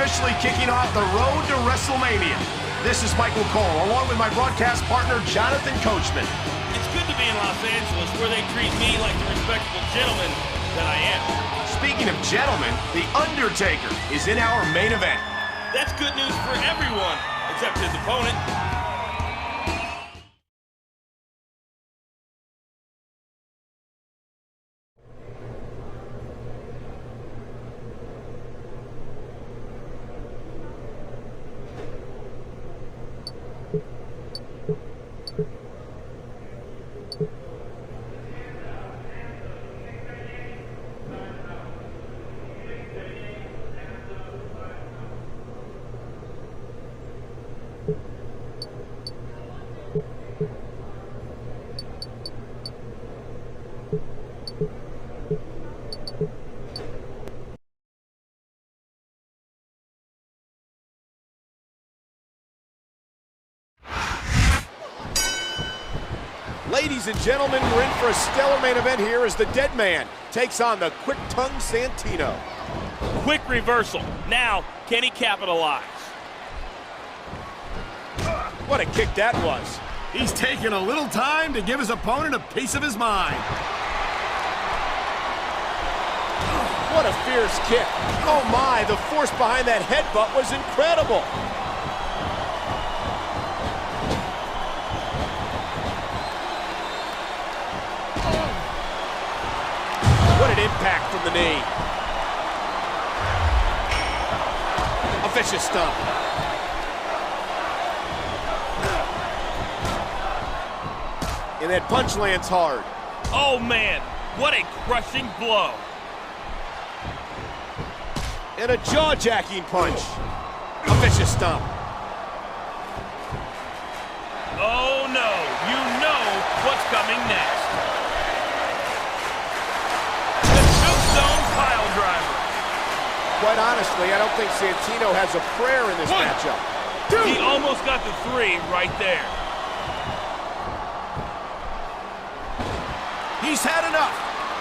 officially kicking off the road to WrestleMania. This is Michael Cole, along with my broadcast partner, Jonathan Coachman. It's good to be in Los Angeles, where they treat me like the respectable gentleman that I am. Speaking of gentlemen, The Undertaker is in our main event. That's good news for everyone, except his opponent. Ladies and gentlemen, we're in for a stellar main event here as the Dead Man takes on the quick-tongued Santino. Quick reversal. Now, can he capitalize? What a kick that was. He's taking a little time to give his opponent a piece of his mind. What a fierce kick. Oh my, the force behind that headbutt was incredible. What an impact from the knee. A vicious stomp. And that punch lands hard. Oh man, what a crushing blow. And a jaw-jacking punch. A vicious stomp. Oh no, you know what's coming next. The tombstone pile driver. Quite honestly, I don't think Santino has a prayer in this matchup. He almost got the 3 right there. He's had enough.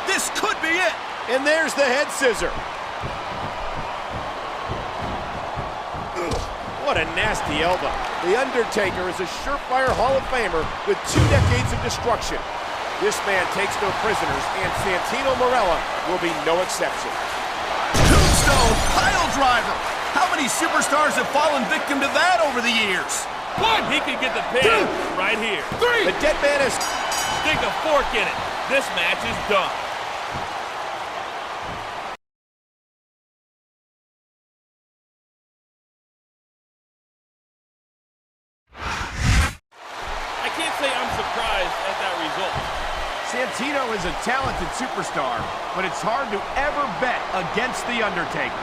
This could be it. And there's the head scissor. What a nasty elbow. The Undertaker is a surefire Hall of Famer with 2 decades of destruction. This man takes no prisoners, and Santino Marella will be no exception. Tombstone pile driver. How many superstars have fallen victim to that over the years? 1. He could get the pin right here. 3. The Dead Man is... Stick a fork in it. This match is done. I can't say I'm surprised at that result. Santino is a talented superstar, but it's hard to ever bet against The Undertaker.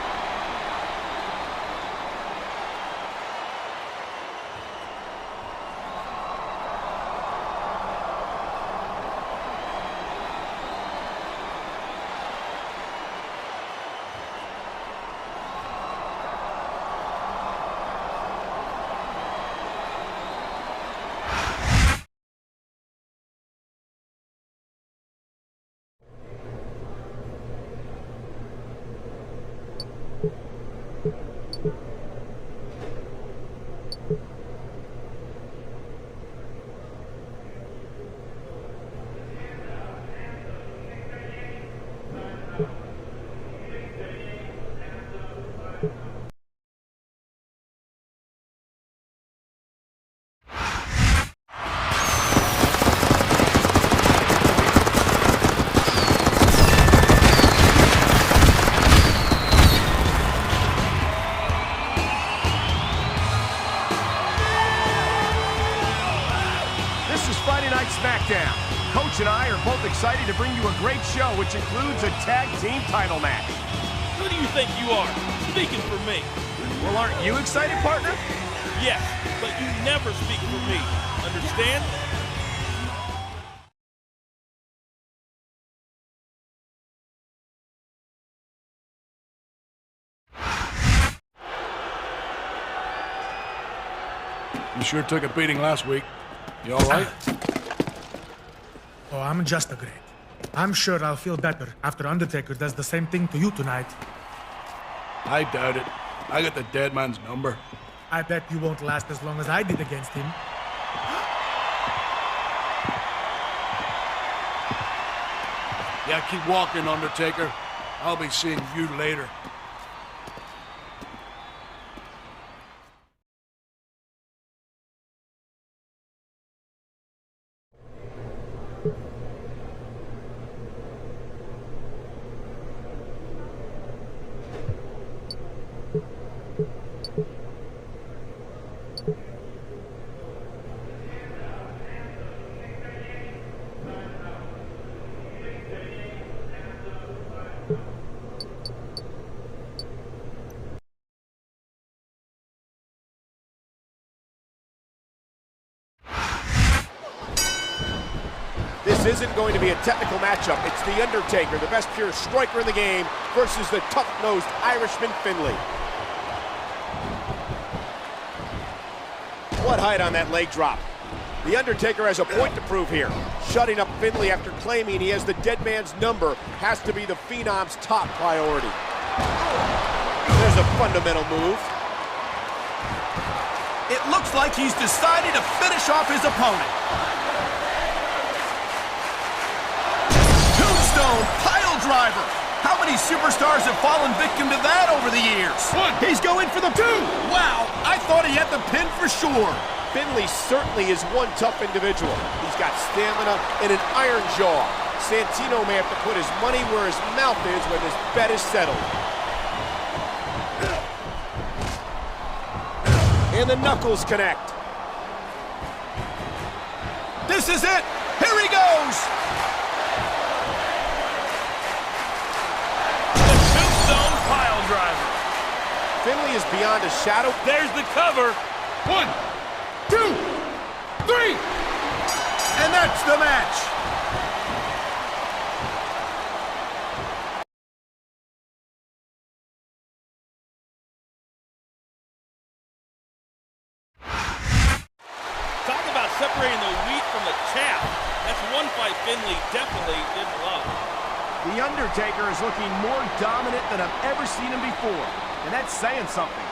Friday Night SmackDown. Coach and I are both excited to bring you a great show, which includes a tag team title match. Who do you think you are, speaking for me? Well, aren't you excited, partner? Yes, but you never speak for me. Understand? You sure took a beating last week. You all right? Oh, I'm just great. I'm sure I'll feel better after Undertaker does the same thing to you tonight. I doubt it. I got the dead man's number. I bet you won't last as long as I did against him. Yeah, keep walking, Undertaker. I'll be seeing you later. This isn't going to be a technical matchup. It's The Undertaker, the best pure striker in the game, versus the tough-nosed Irishman Finlay. What height on that leg drop. The Undertaker has a point to prove here. Shutting up Finlay after claiming he has the dead man's number has to be the Phenom's top priority. There's a fundamental move. It looks like he's decided to finish off his opponent. Tombstone pile driver. How many superstars have fallen victim to that over the years? One. He's going for the 2. Wow, I thought he had the pin for sure. Finlay certainly is one tough individual. He's got stamina and an iron jaw. Santino may have to put his money where his mouth is when this bet is settled. And the knuckles connect. This is it. Here he goes. The Tombstone pile driver. Finlay is beyond a shadow. There's the cover. 1, 2, 3. And that's the match. Talk about separating the wheat from the chaff. That's one fight Finlay definitely didn't love. The Undertaker is looking more dominant than I've ever seen him before. And that's saying something.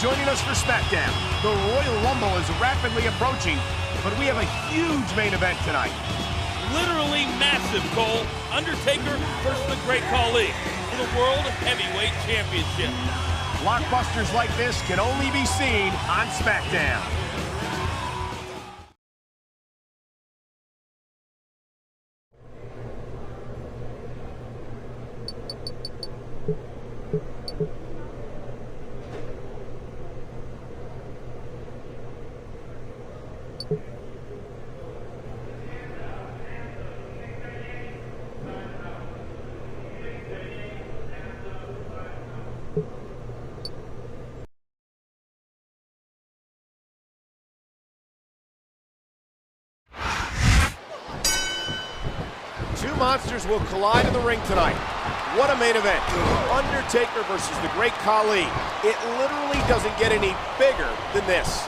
Joining us for SmackDown. The Royal Rumble is rapidly approaching, but we have a huge main event tonight. Literally massive, Cole. Undertaker versus the Great Khali for the World Heavyweight Championship. Blockbusters like this can only be seen on SmackDown. Two monsters will collide in the ring tonight. What a main event. Undertaker versus the Great Khali. It literally doesn't get any bigger than this.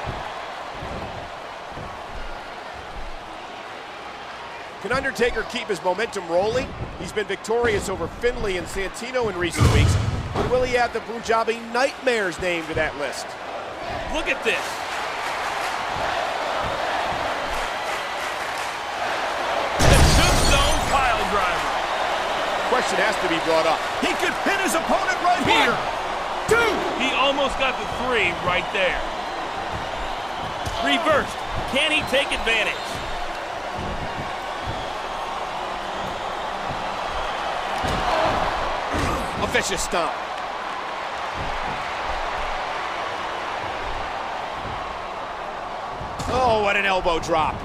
Can Undertaker keep his momentum rolling? He's been victorious over Finlay and Santino in recent weeks. But will he add the Punjabi Nightmare's name to that list? Look at this. The Tombstone question has to be brought up. He could pin his opponent right here. 2. He almost got the 3 right there. Reversed. Can he take advantage? A vicious stomp. Oh, what an elbow drop.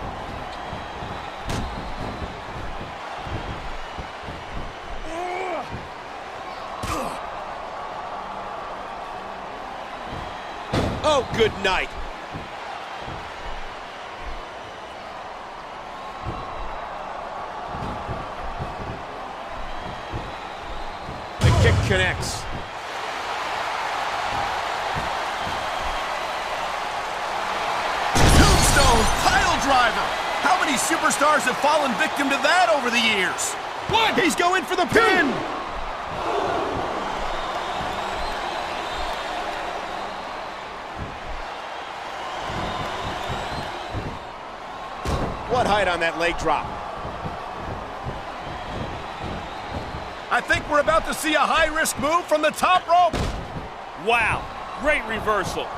Oh, good night. The kick connects. Tombstone pile driver. How many superstars have fallen victim to that over the years? 1. He's going for the pin. What height on that leg drop? I think we're about to see a high-risk move from the top rope. Wow, great reversal.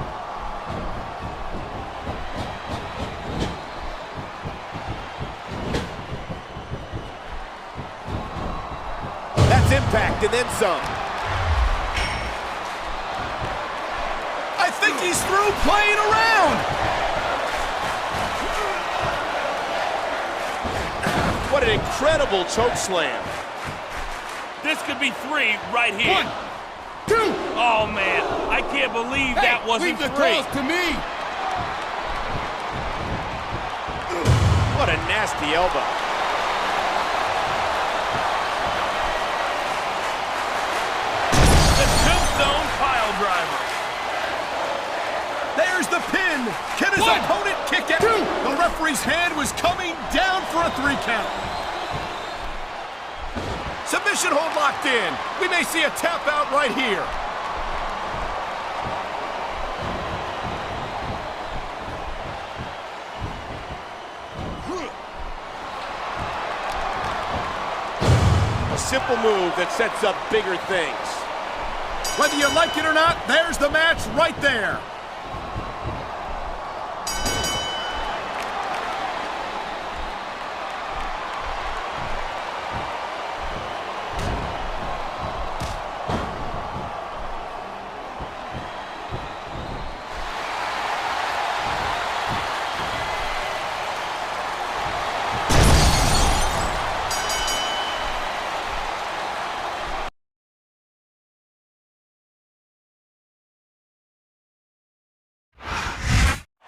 That's impact and then some. I think he's through playing around. What an incredible choke slam. This could be 3 right here. 1, 2. Oh, man, I can't believe that wasn't 3. To me. What a nasty elbow. The tombstone pile driver. There's the pin. Can his opponent kick out? 2. The referee's hand was coming down for a 3 count. Submission hold locked in. We may see a tap out right here. A simple move that sets up bigger things. Whether you like it or not, there's the match right there.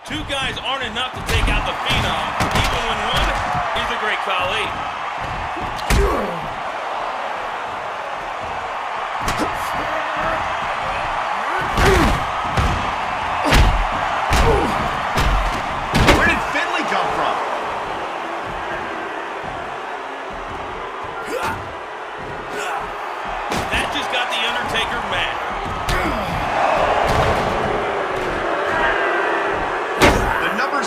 Two guys aren't enough to take out the Phenom, even when one is a great colleague. Where did Finley come from? That just got the Undertaker mad.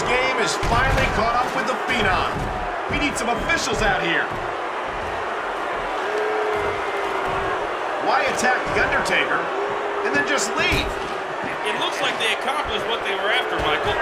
Game is finally caught up with the Phenom. We need some officials out here. Why attack the Undertaker and then just leave? It looks like they accomplished what they were after, Michael.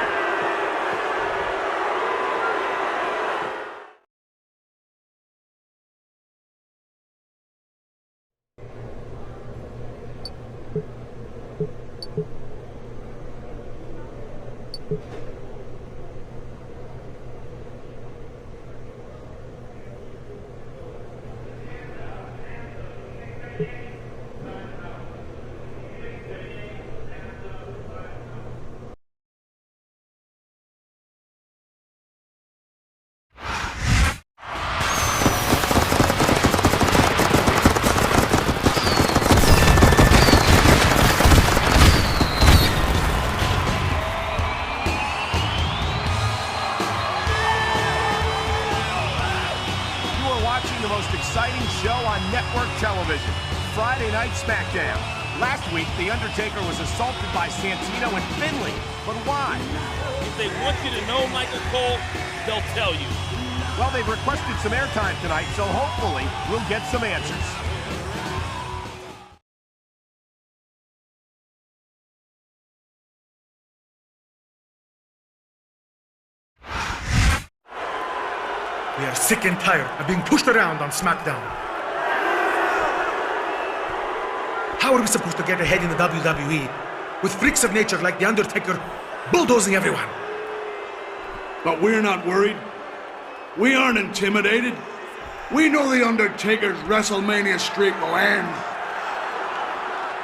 The most exciting show on network television, Friday Night SmackDown. Last week, The Undertaker was assaulted by Santino and Finley. But why? If they want you to know, Michael Cole, they'll tell you. Well, they've requested some airtime tonight, so hopefully we'll get some answers. We are sick and tired of being pushed around on SmackDown. How are we supposed to get ahead in the WWE with freaks of nature like The Undertaker bulldozing everyone? But we're not worried. We aren't intimidated. We know The Undertaker's WrestleMania streak will end.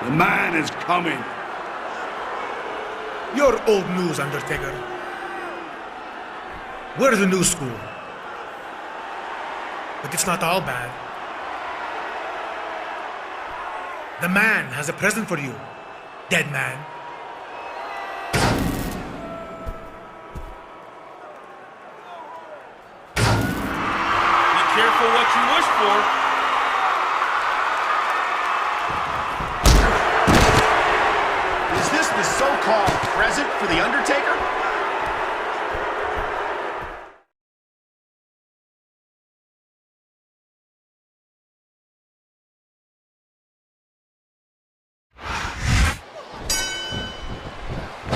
The man is coming. You're old news, Undertaker. We're the new school. But it's not all bad. The man has a present for you, dead man. Be careful what you wish for. Is this the so-called present for The Undertaker?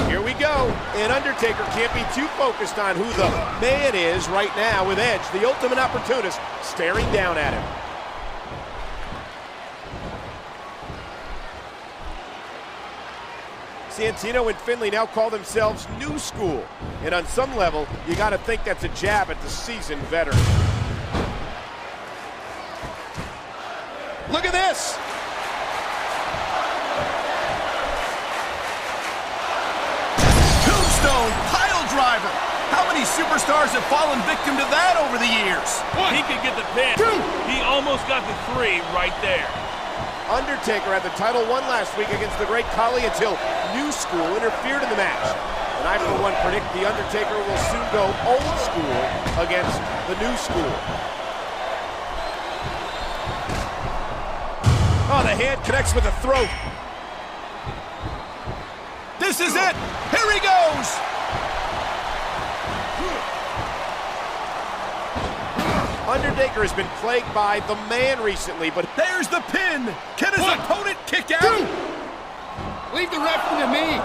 Here we go. And Undertaker can't be too focused on who the man is right now with Edge, the ultimate opportunist, staring down at him. Santino and Finlay now call themselves New School. And on some level, you got to think that's a jab at the seasoned veteran. Look at this. Tombstone pile driver. How many superstars have fallen victim to that over the years? He could get the pin. He almost got the 3 right there. Undertaker had the title won last week against the Great Khali until New School interfered in the match. And I, for one, predict the Undertaker will soon go old school against the New School. Oh, the hand connects with the throat. This is it. Here he goes. Undertaker has been plagued by the man recently, but There's the pin. Can his opponent kick out? Leave the referee to me.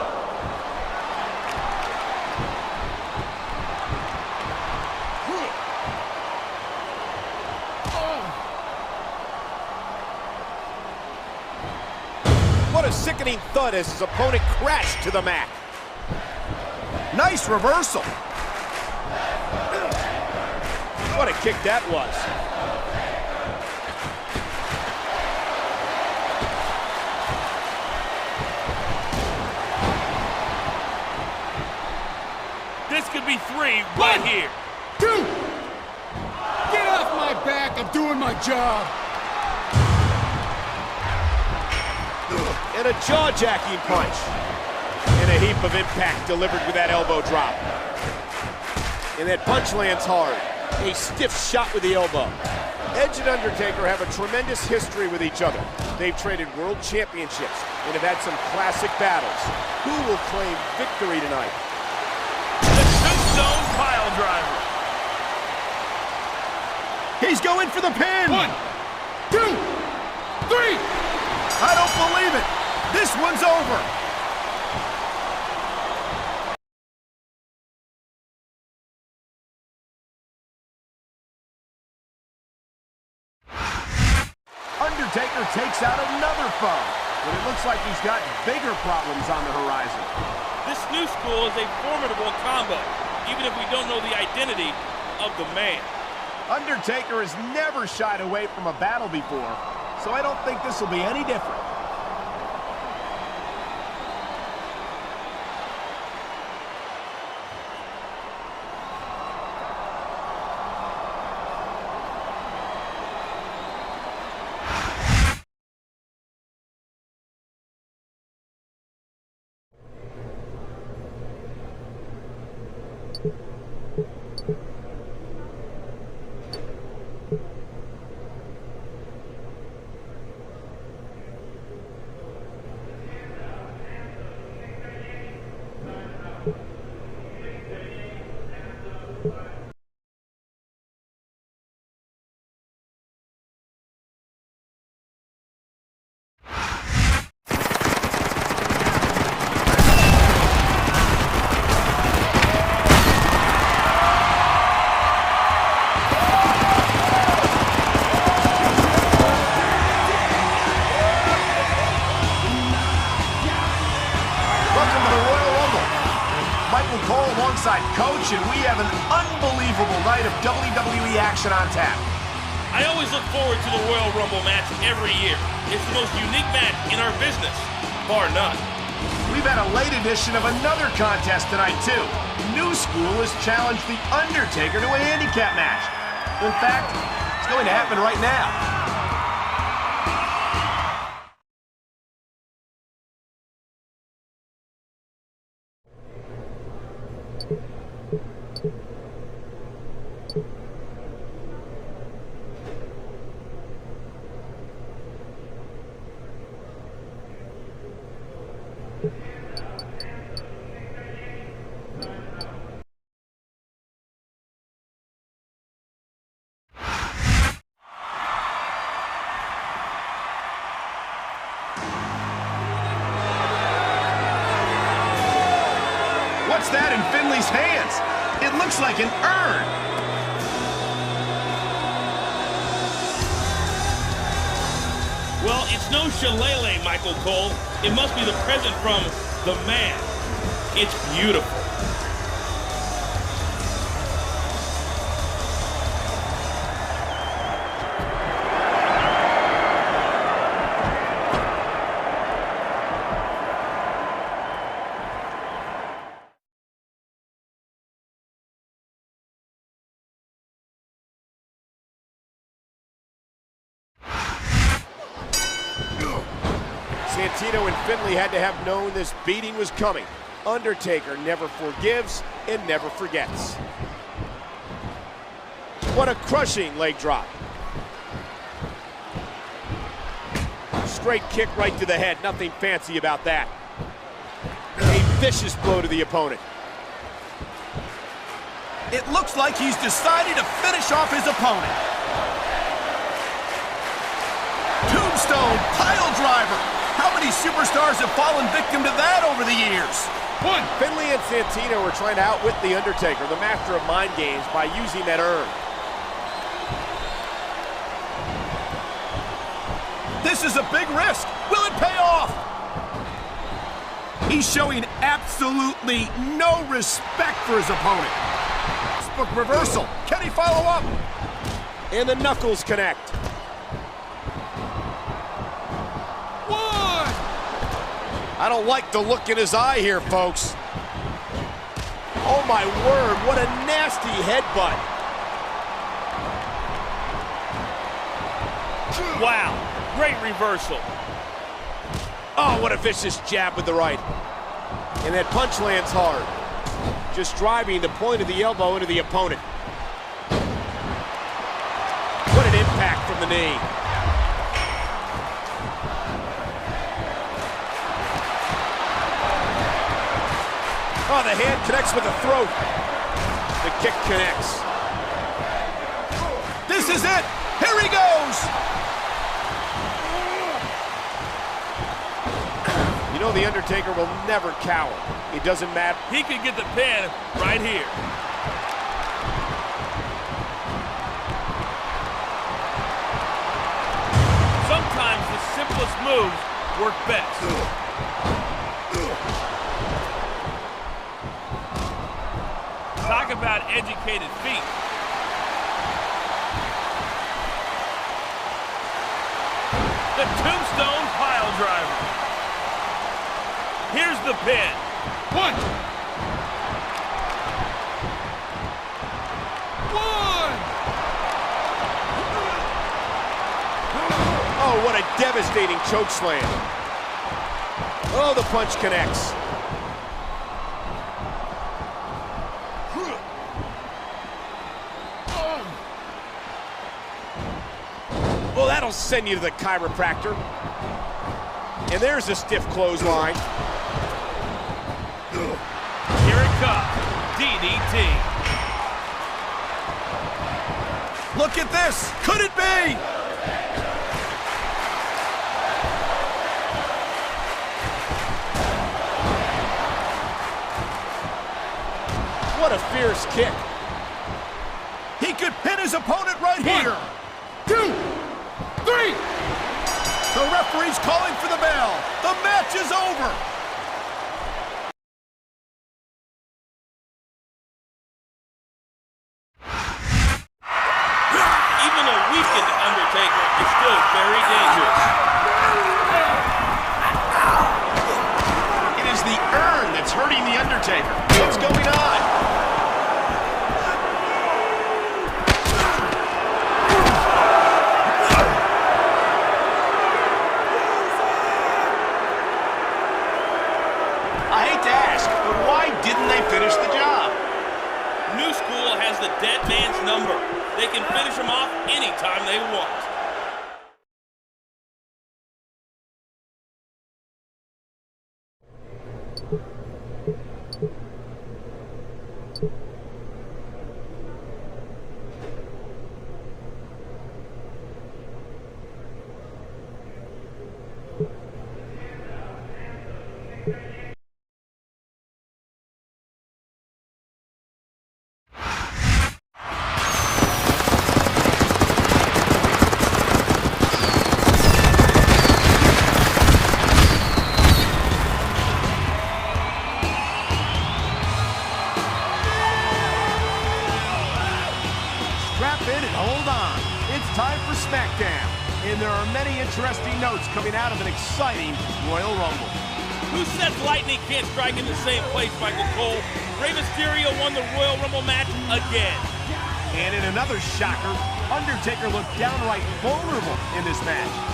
what a sickening thud as his opponent crashed to the mat. Nice reversal. What a kick that was. This could be 3 right here. 2. Get off my back. I'm doing my job. And a jaw-jacking punch. And a heap of impact delivered with that elbow drop. And that punch lands hard. A stiff shot with the elbow. Edge and Undertaker have a tremendous history with each other. They've traded world championships and have had some classic battles. Who will claim victory tonight? The Tombstone pile driver. He's going for the pin. 1, 2, 3. I don't believe it. This one's over. Undertaker takes out another foe, but it looks like he's got bigger problems on the horizon. This New School is a formidable combo, even if we don't know the identity of the man. Undertaker has never shied away from a battle before, so I don't think this will be any different. Michael Cole alongside Coach, and we have an unbelievable night of WWE action on tap. I always look forward to the Royal Rumble match every year. It's the most unique match in our business, bar none. We've had a late edition of another contest tonight, too. New School has challenged The Undertaker to a handicap match. In fact, it's going to happen right now. What's that in Finley's hands? It looks like an urn. Well, it's no shillelagh, Michael Cole. It must be the present from the man. It's beautiful. Santino and Finley had to have known this beating was coming. Undertaker never forgives and never forgets. What a crushing leg drop. Straight kick right to the head, nothing fancy about that. A vicious blow to the opponent. It looks like he's decided to finish off his opponent. Tombstone pile driver. How many superstars have fallen victim to that over the years? Finley and Santino were trying to outwit The Undertaker, the master of mind games, by using that urn. This is a big risk. Will it pay off? He's showing absolutely no respect for his opponent. Spook reversal. Can he follow up? And the knuckles connect. I don't like the look in his eye here, folks. Oh my word, what a nasty headbutt. Wow, great reversal. Oh, what a vicious jab with the right. And that punch lands hard. Just driving the point of the elbow into the opponent. What an impact from the knee. Oh, the hand connects with the throat. The kick connects. This is it. Here he goes. You know The Undertaker will never cower. It doesn't matter. He could get the pin right here. Sometimes the simplest moves work best. Talk about educated feet. The tombstone pile driver. Here's the pin. One. Oh, what a devastating choke slam. Oh, the punch connects. Well, that'll send you to the chiropractor. And there's a stiff clothesline. Here it comes. DDT. Look at this. Could it be? What a fierce kick. He could pin his opponent right here. 2, 3. The referee's calling for the bell. The match is over. Even a weakened Undertaker is still very dangerous. It is the urn that's hurting the Undertaker. What's going on? I hate to ask, but why didn't they finish the job? New School has the dead man's number. They can finish him off anytime they want. Strap in and hold on. It's time for SmackDown. And there are many interesting notes coming out of an exciting Royal Rumble. Who says lightning can't strike in the same place, Michael Cole? Rey Mysterio won the Royal Rumble match again. And in another shocker, Undertaker looked downright vulnerable in this match.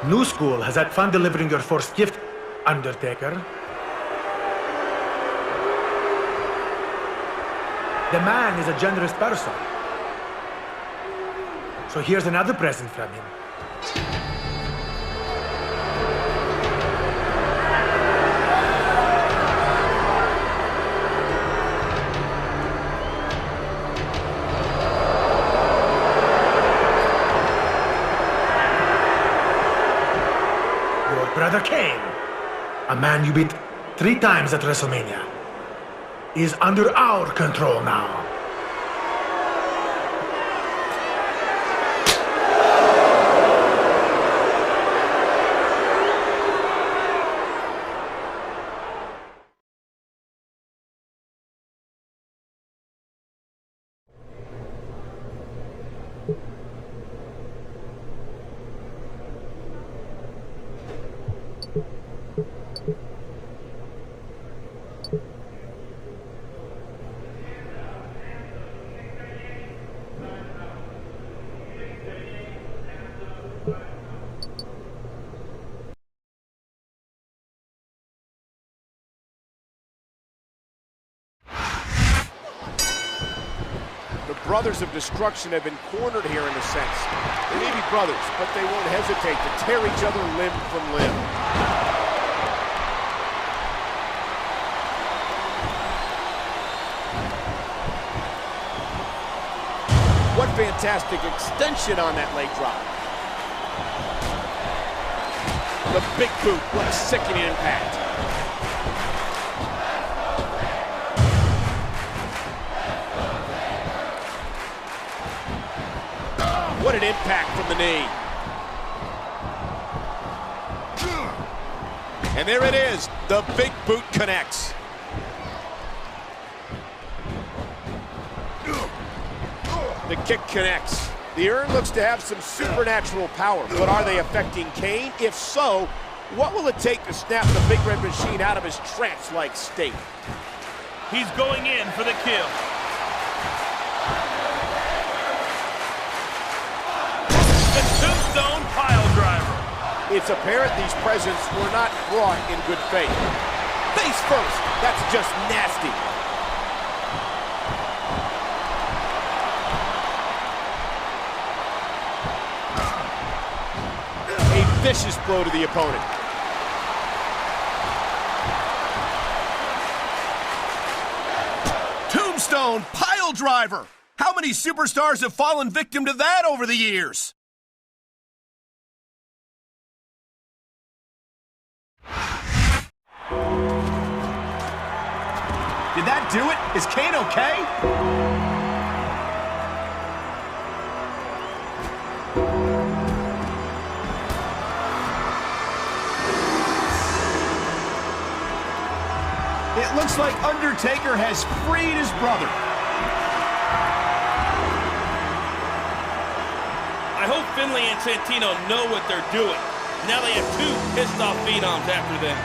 New School has had fun delivering your first gift, Undertaker. The man is a generous person. So here's another present from him. Brother Kane, a man you beat 3 times at WrestleMania, is under our control now. Brothers of Destruction have been cornered here in a sense. They may be brothers, but they won't hesitate to tear each other limb from limb. What fantastic extension on that leg drop. The big boot, what a sickening impact. What an impact from the knee. And there it is. The big boot connects. The kick connects. The urn looks to have some supernatural power, but are they affecting Kane? If so, what will it take to snap the Big Red Machine out of his trance-like state? He's going in for the kill. Tombstone pile driver. It's apparent these presents were not brought in good faith. Face first, that's just nasty. A vicious blow to the opponent. Tombstone pile driver. How many superstars have fallen victim to that over the years? Did that do it? Is Kane okay? It looks like Undertaker has freed his brother. I hope Finlay and Santino know what they're doing. Now they have two pissed-off phenoms after them.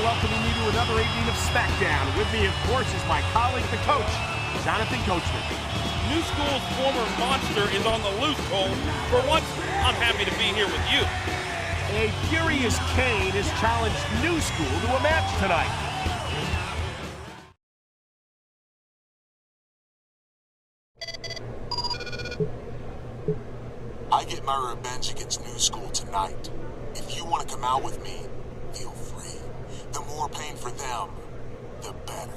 Welcoming you to another evening of SmackDown. With me, of course, is my colleague, the coach, Jonathan Coachman. New School's former monster is on the loose, Cole. For once, I'm happy to be here with you. A furious Kane has challenged New School to a match tonight. I get my revenge against New School tonight. If you want to come out with me, feel free. The more pain for them, the better.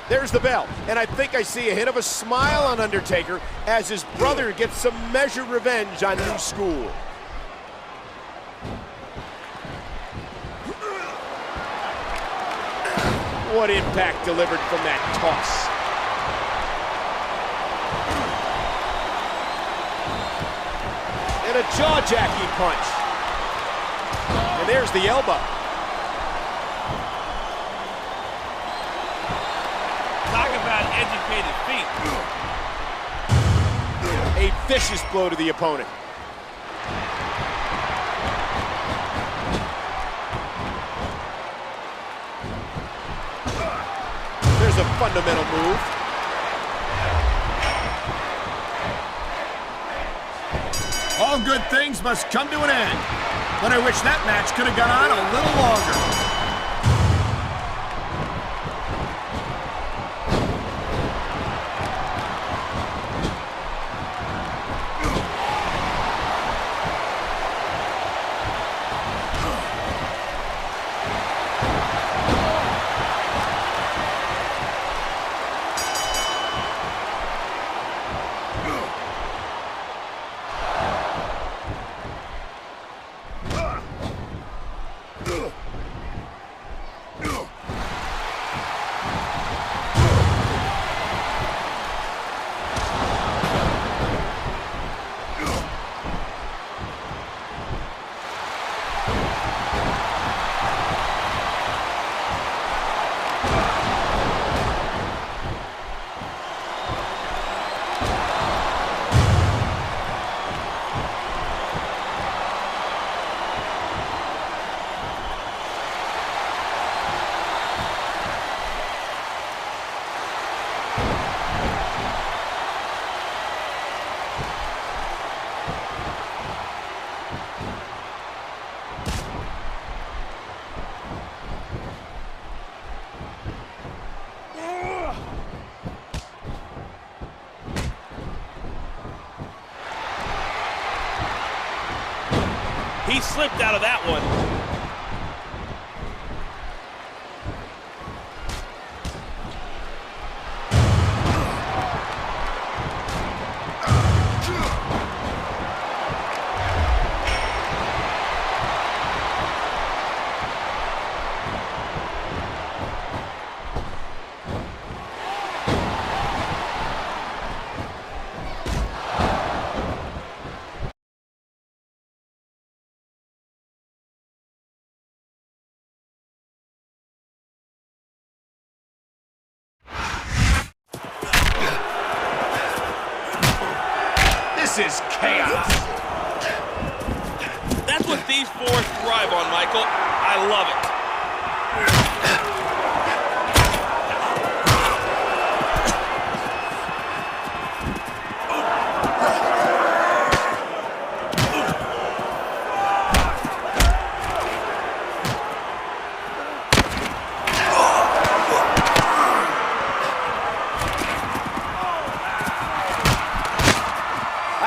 There's the bell, and I think I see a hint of a smile on Undertaker as his brother gets some measured revenge on New School. What impact delivered from that toss. And a jaw-jacking punch. And there's the elbow. Talk about educated feet. A vicious blow to the opponent. There's a fundamental move. All good things must come to an end. But I wish that match could have gone on a little longer. He slipped out of that one. This is chaos. That's what these four thrive on, Michael. I love it.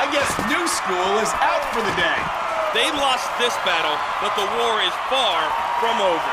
I guess New School is out for the day. They lost this battle, but the war is far from over.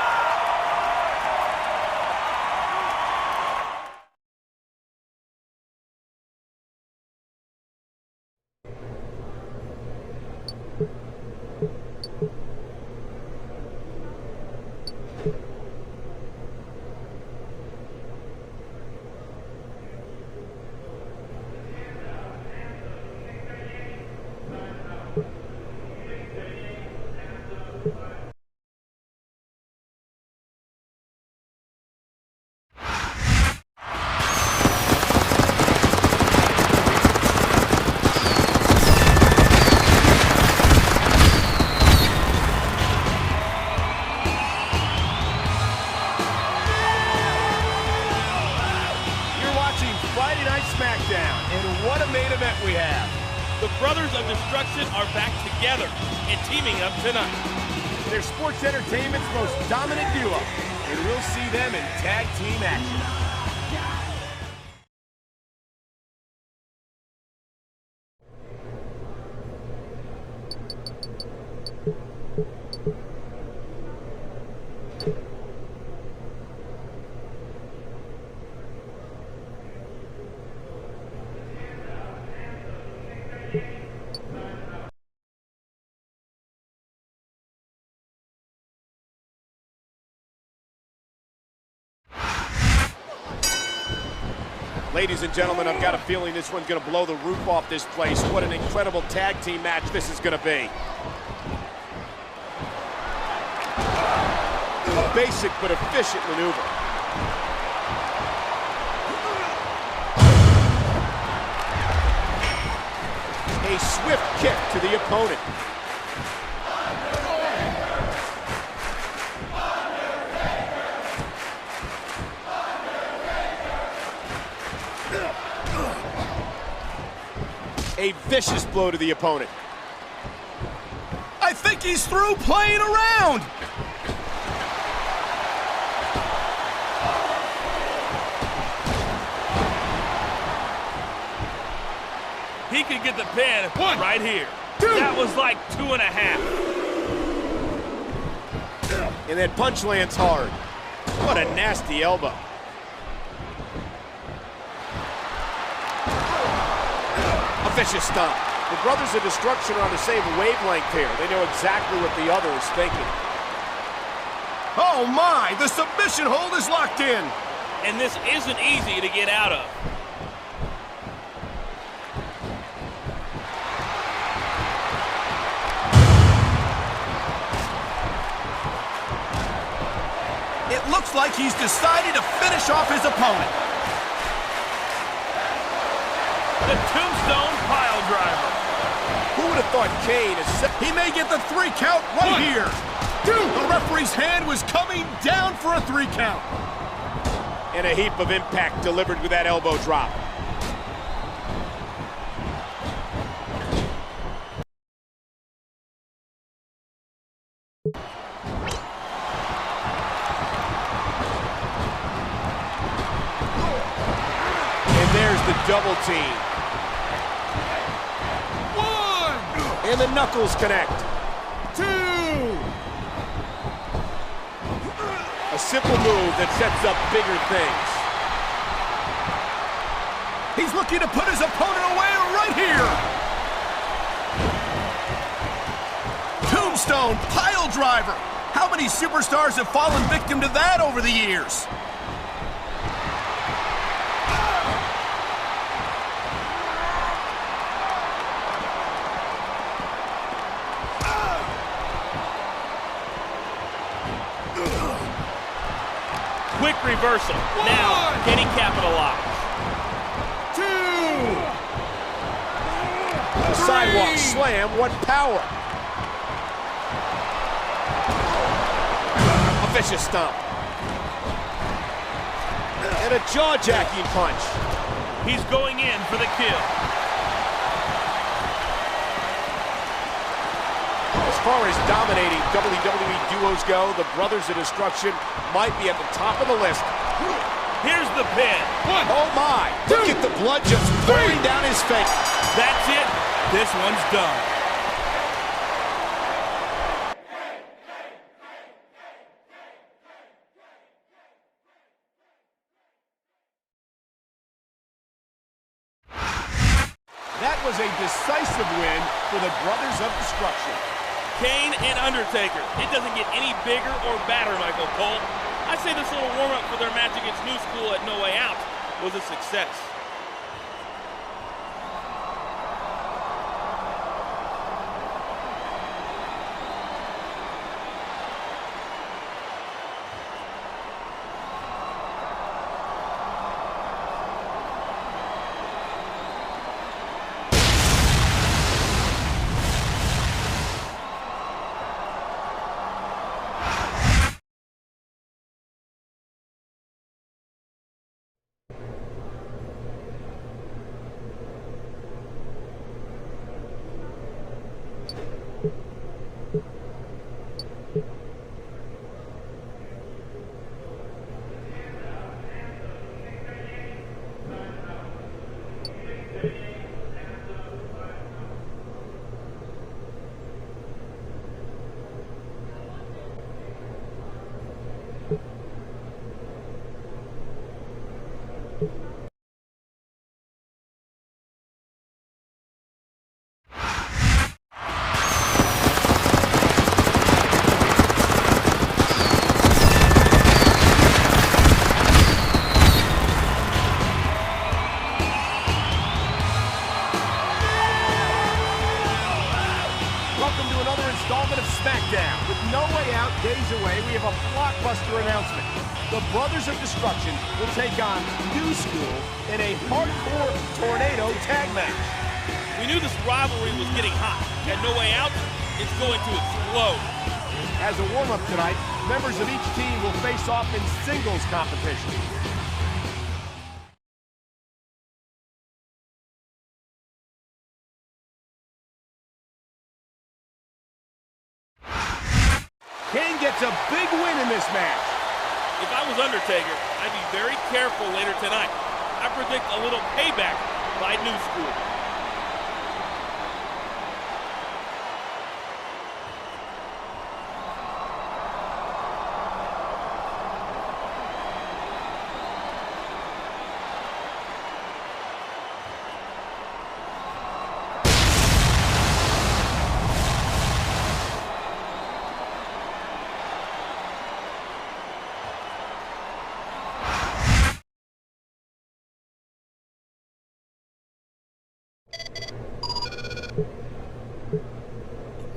Friday Night SmackDown, and what a main event we have. The Brothers of Destruction are back together and teaming up tonight. They're sports entertainment's most dominant duo, and we'll see them in tag team action. Ladies and gentlemen, I've got a feeling this one's going to blow the roof off this place. What an incredible tag team match this is going to be. A basic but efficient maneuver. A swift kick to the opponent. A vicious blow to the opponent. I think he's through playing around. He could get the pin right here. Two. That was like 2.5. And that punch lands hard. What a nasty elbow. A vicious stomp. The Brothers of Destruction are on the same wavelength here. They know exactly what the other is thinking. Oh my, the submission hold is locked in. And this isn't easy to get out of. It looks like he's decided to finish off his opponent. The Tombstone pile driver. Who would have thought Kane is... He may get the 3 count right here. The referee's hand was coming down for a 3 count. And a heap of impact delivered with that elbow drop. And there's the double team. And the knuckles connect. 2. A simple move that sets up bigger things. He's looking to put his opponent away right here. Tombstone pile driver. How many superstars have fallen victim to that over the years? Quick reversal. Now, can he capitalize? 2. Sidewalk slam, what power. A vicious stomp. And a jaw-jacking punch. He's going in for the kill. As far as dominating WWE duos go, the Brothers of Destruction might be at the top of the list. Here's the pin. Oh my! Look at the blood just pouring down his face. That's it. This one's done. That was a decisive win for the Brothers of Destruction. Kane and Undertaker. It doesn't get any bigger or badder, Michael Cole. I say this little warm-up for their match against New School at No Way Out was a success. Welcome to another installment of SmackDown. With No Way Out days away, we have a blockbuster announcement. The Brothers of Destruction will take on New School in a hardcore tornado tag match. We knew this rivalry was getting hot. At No Way Out, it's going to explode. As a warm-up tonight, members of each team will face off in singles competition. Kane gets a big win in this match. If I was Undertaker, I'd be very careful later tonight. I predict a little payback by New School.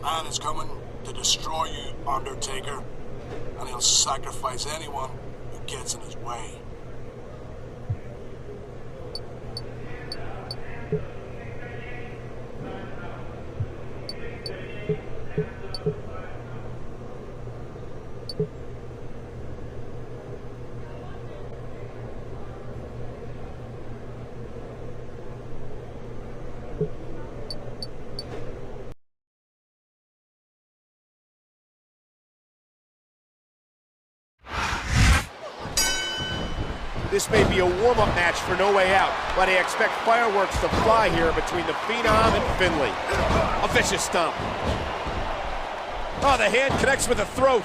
Man is coming to destroy you, Undertaker, and he'll sacrifice anyone who gets in his way. This may be a warm-up match for No Way Out, but I expect fireworks to fly here between the Phenom and Finlay. A vicious stomp. Oh, the hand connects with the throat.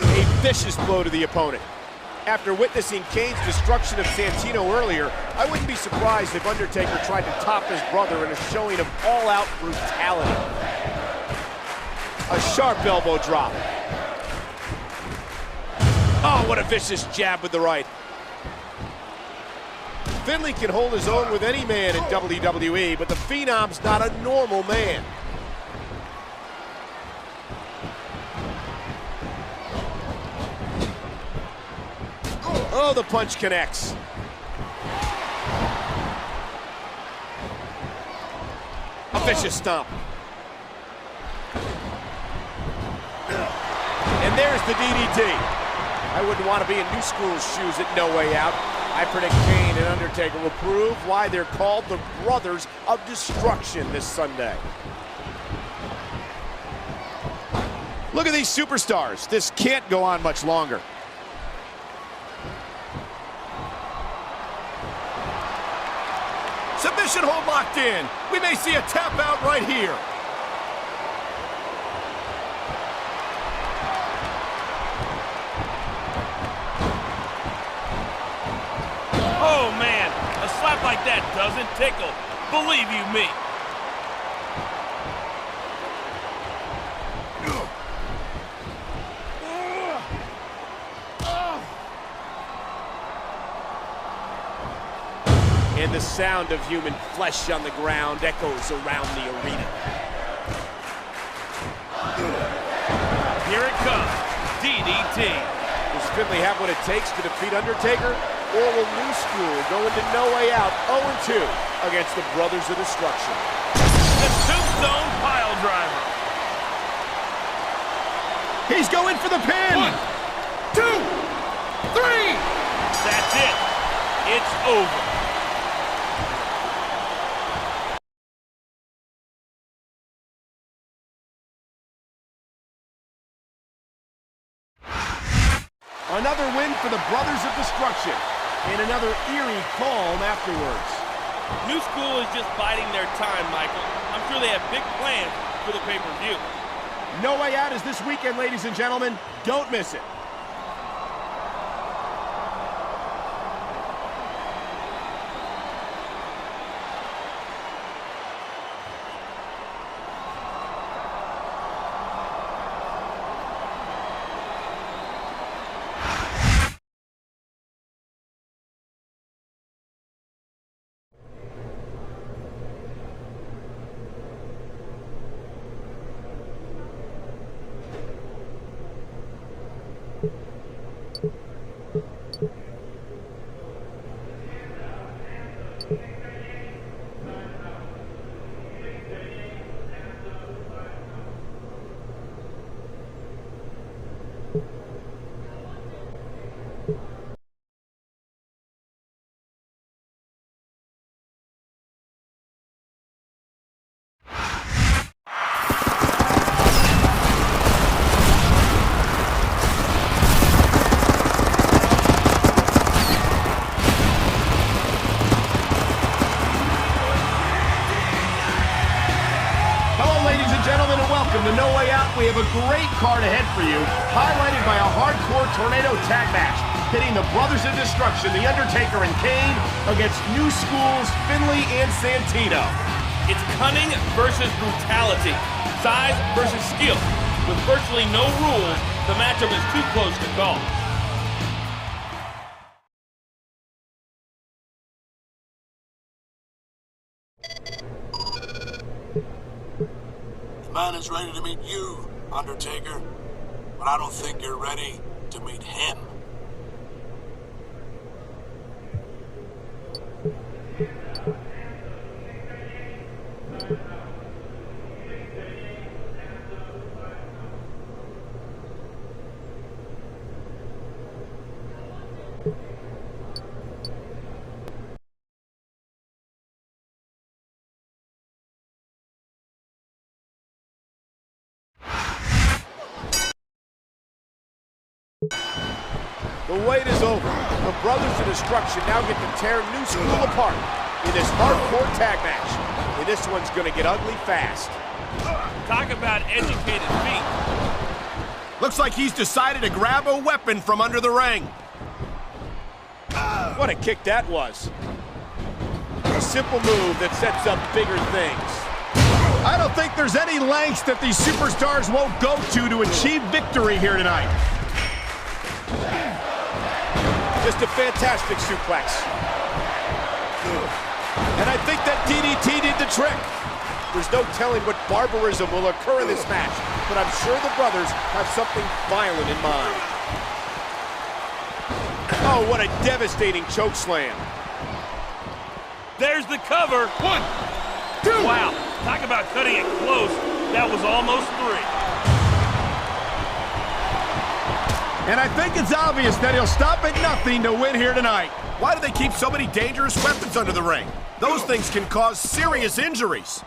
A vicious blow to the opponent. After witnessing Kane's destruction of Santino earlier, I wouldn't be surprised if Undertaker tried to top his brother in a showing of all-out brutality. A sharp elbow drop. Oh, what a vicious jab with the right. Finlay can hold his own with any man in WWE, but the Phenom's not a normal man. Oh, the punch connects. A vicious stomp. And there's the DDT. I wouldn't want to be in New School's shoes at No Way Out. I predict Kane and Undertaker will prove why they're called the Brothers of Destruction this Sunday. Look at these superstars. This can't go on much longer. Submission hold locked in. We may see a tap out right here. Oh, man, a slap like that doesn't tickle. Believe you me. And the sound of human flesh on the ground echoes around the arena. Here it comes, DDT. Does Finlay have what it takes to defeat Undertaker? Or will New School go into No Way Out 0-2 against the Brothers of Destruction? The tombstone pile driver. He's going for the pin. 1, 2, 3. That's it. It's over. Another win for the Brothers of Destruction, and another eerie calm afterwards. New School is just biding their time, Michael. I'm sure they have big plans for the pay-per-view. No Way Out is this weekend, ladies and gentlemen. Don't miss it. Welcome to No Way Out. We have a great card ahead for you, highlighted by a hardcore tornado tag match, pitting the Brothers of Destruction, The Undertaker and Kane, against New School's Finlay and Santino. It's cunning versus brutality, size versus skill. With virtually no rules, the matchup is too close to call. The man is ready to meet you, Undertaker, but I don't think you're ready to meet him. The wait is over. The Brothers of Destruction now get to tear New School apart in this hardcore tag match. And this one's going to get ugly fast. Talk about educated feet. Looks like he's decided to grab a weapon from under the ring. What a kick that was. A simple move that sets up bigger things. I don't think there's any lengths that these superstars won't go to achieve victory here tonight. Just a fantastic suplex. And I think that DDT did the trick. There's no telling what barbarism will occur in this match, but I'm sure the brothers have something violent in mind. Oh, what a devastating choke slam. There's the cover. 1, 2. Wow, talk about cutting it close. That was almost 3. And I think it's obvious that he'll stop at nothing to win here tonight. Why do they keep so many dangerous weapons under the ring? Those things can cause serious injuries.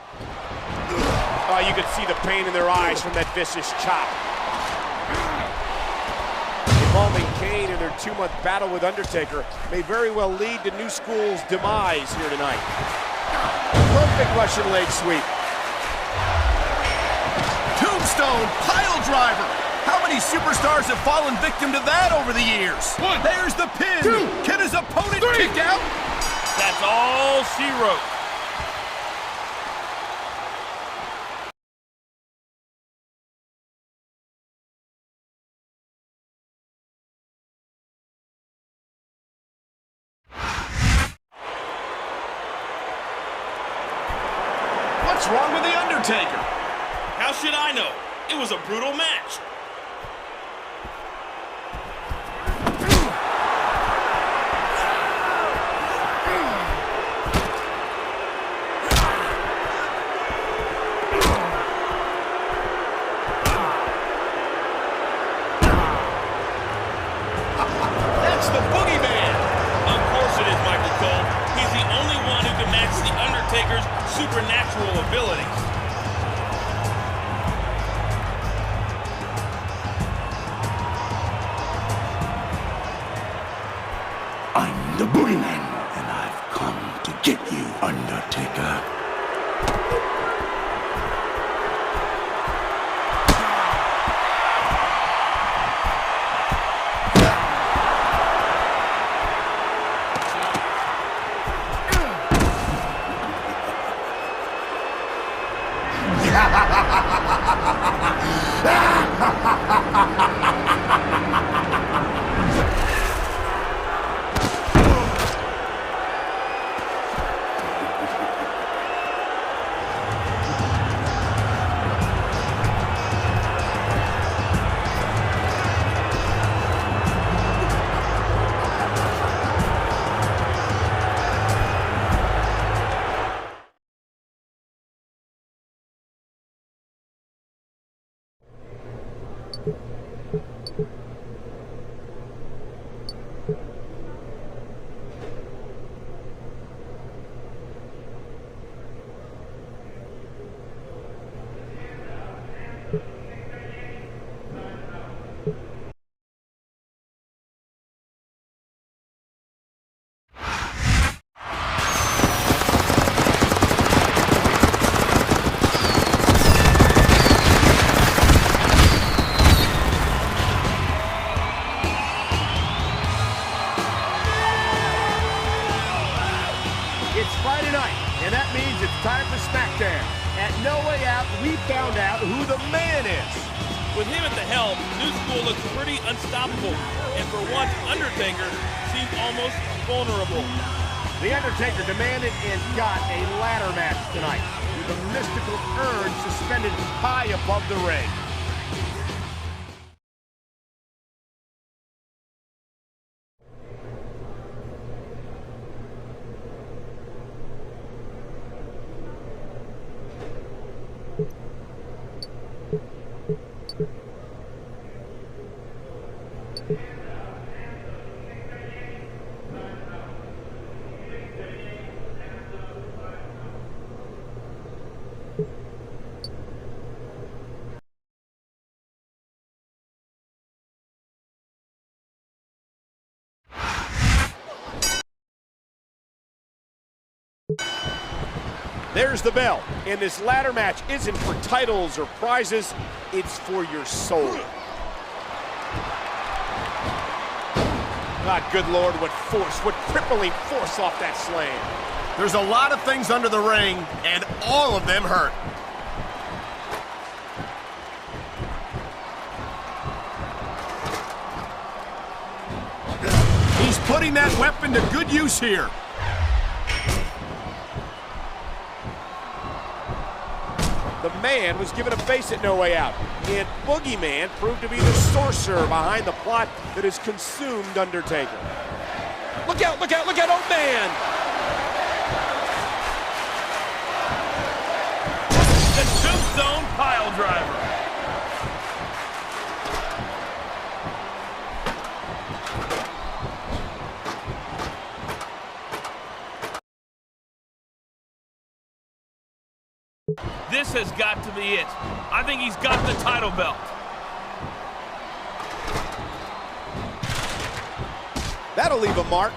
Oh, you can see the pain in their eyes from that vicious chop. Involving Kane in their 2-month battle with Undertaker may very well lead to New School's demise here tonight. Perfect Russian leg sweep. Tombstone pile driver. How many superstars have fallen victim to that over the years? 1. There's the pin. 2. Can his opponent 3. kick out? That's all she wrote. What's wrong with The Undertaker? How should I know? It was a brutal match. That's the boogeyman. Of course it is, Michael Cole. He's the only one who can match The Undertaker's supernatural abilities. I'm the boogeyman, and I've come to get you, Undertaker. It's Friday night, and that means it's time for SmackDown. At No Way Out, we found out who the man is. With him at the helm, New School looks pretty unstoppable. And for once, Undertaker seems almost vulnerable. The Undertaker demanded and got a ladder match tonight, with a mystical urn suspended high above the ring. There's the bell, and this ladder match isn't for titles or prizes, it's for your soul. God, good Lord, what force, what crippling force off that slam. There's a lot of things under the ring, and all of them hurt. He's putting that weapon to good use here. The man was given a face at No Way Out, and Boogeyman proved to be the sorcerer behind the plot that has consumed Undertaker. Look out, look out, look out, oh man! The tombstone pile driver. This has got to be it. I think he's got the title belt. That'll leave a mark.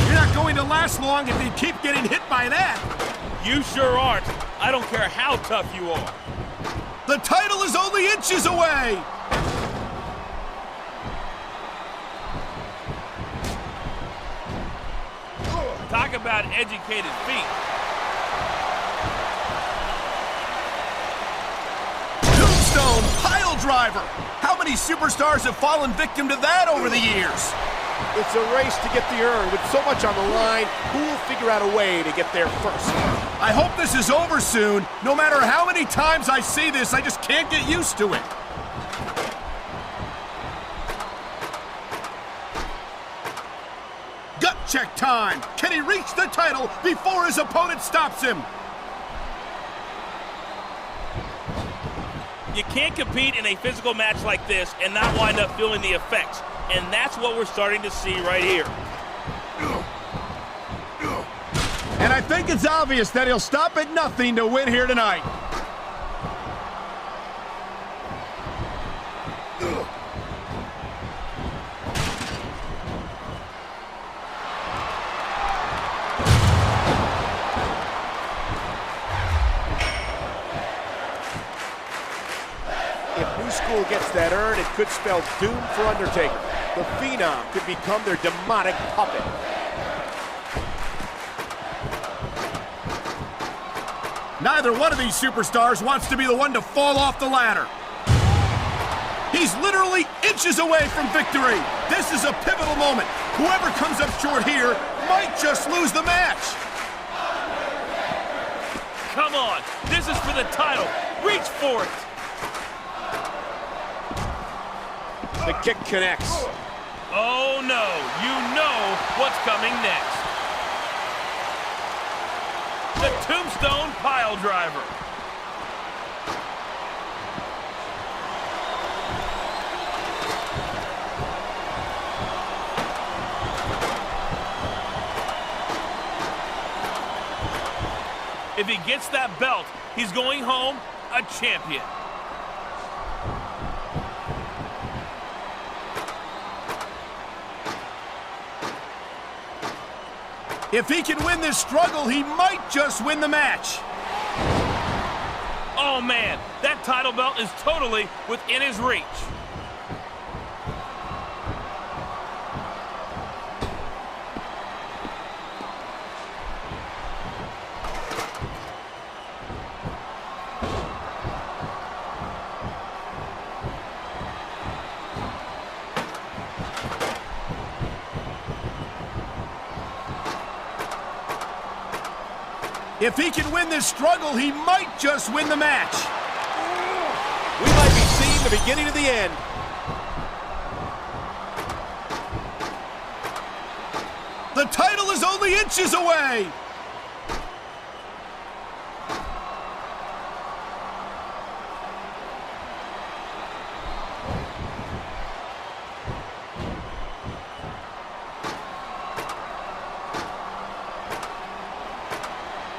You're not going to last long if you keep getting hit by that. You sure aren't. I don't care how tough you are. The title is only inches away. Talk about educated feet. Tombstone pile driver. How many superstars have fallen victim to that over the years? It's a race to get the urn. With so much on the line, who will figure out a way to get there first? I hope this is over soon. No matter how many times I see this, I just can't get used to it. Gut check time. Can he reach the title before his opponent stops him? You can't compete in a physical match like this and not wind up feeling the effects. And that's what we're starting to see right here. And I think it's obvious that he'll stop at nothing to win here tonight. If New School gets that urn, it could spell doom for Undertaker. The Phenom could become their demonic puppet. Neither one of these superstars wants to be the one to fall off the ladder. He's literally inches away from victory. This is a pivotal moment. Whoever comes up short here might just lose the match. Come on, this is for the title. Reach for it. The kick connects. Oh no, you know what's coming next. The tombstone pile driver. If he gets that belt, he's going home a champion. If he can win this struggle, he might just win the match. Oh man, that title belt is totally within his reach. If he can win this struggle, he might just win the match. We might be seeing the beginning of the end. The title is only inches away.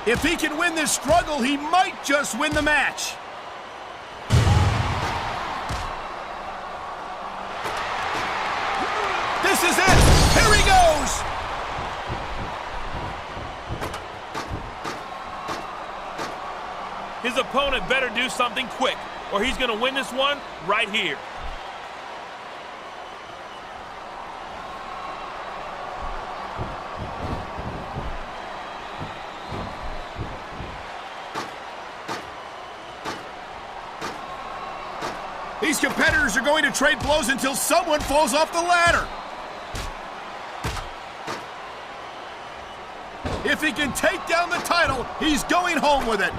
If he can win this struggle, he might just win the match. This is it. Here he goes. His opponent better do something quick, or he's going to win this one right here. These competitors are going to trade blows until someone falls off the ladder. If he can take down the title, he's going home with it.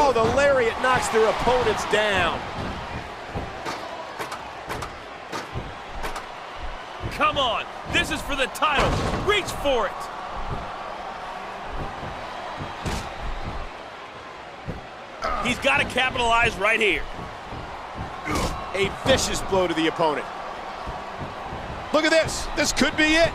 Oh, the lariat knocks their opponents down. Come on, this is for the title. Reach for it. He's got to capitalize right here. A vicious blow to the opponent. Look at this. This could be it.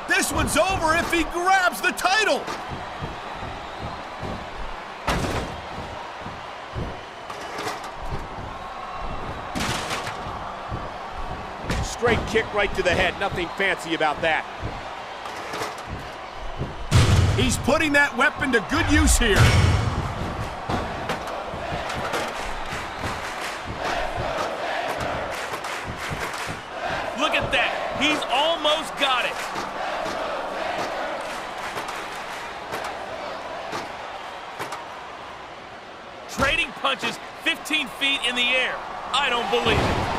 This one's over if he grabs the title. Straight kick right to the head. Nothing fancy about that. He's putting that weapon to good use here. Look at that. He's almost got it. Trading punches 15 feet in the air. I don't believe it.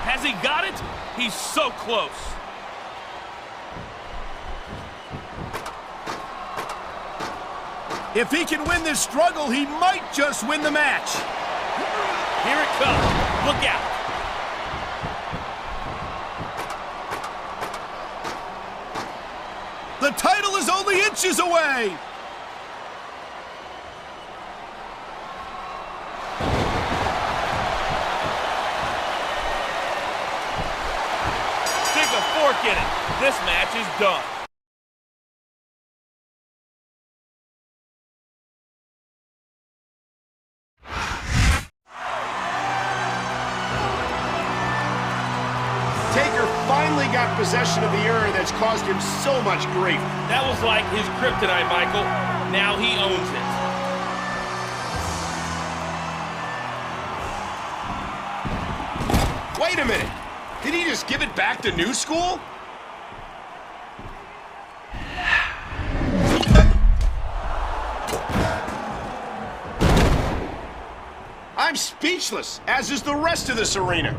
Has he got it? He's so close. If he can win this struggle, he might just win the match. Here it comes. Look out. The title is only inches away. Stick a fork in it. This match is done. Taker finally got possession of the area that's caused him so much grief. That was like his kryptonite, Michael. Now he owns it. Wait a minute. Did he just give it back to New School? I'm speechless, as is the rest of this arena.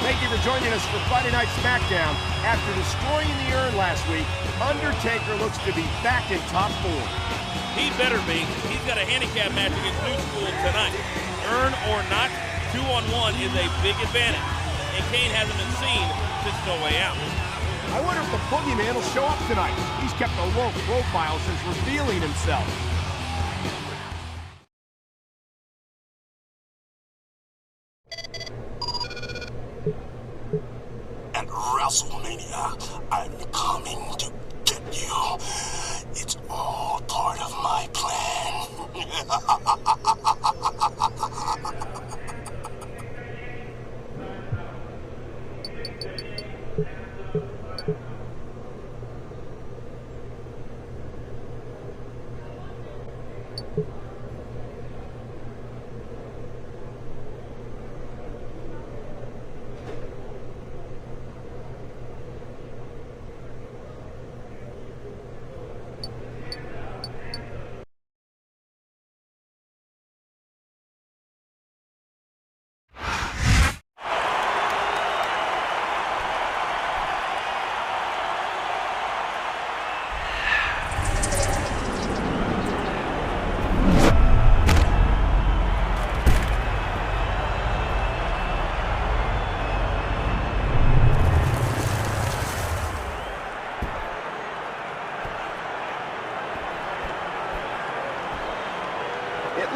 Thank you for joining us for Friday Night SmackDown. After destroying the urn last week, Undertaker looks to be back in top form. He better be. He's got a handicap match against New School tonight. Urn or not, 2-on-1 is a big advantage. And Kane hasn't been seen since No Way Out. I wonder if the Boogeyman will show up tonight. He's kept a low profile since revealing himself. At WrestleMania, I'm coming to get you. It's all part of my plan.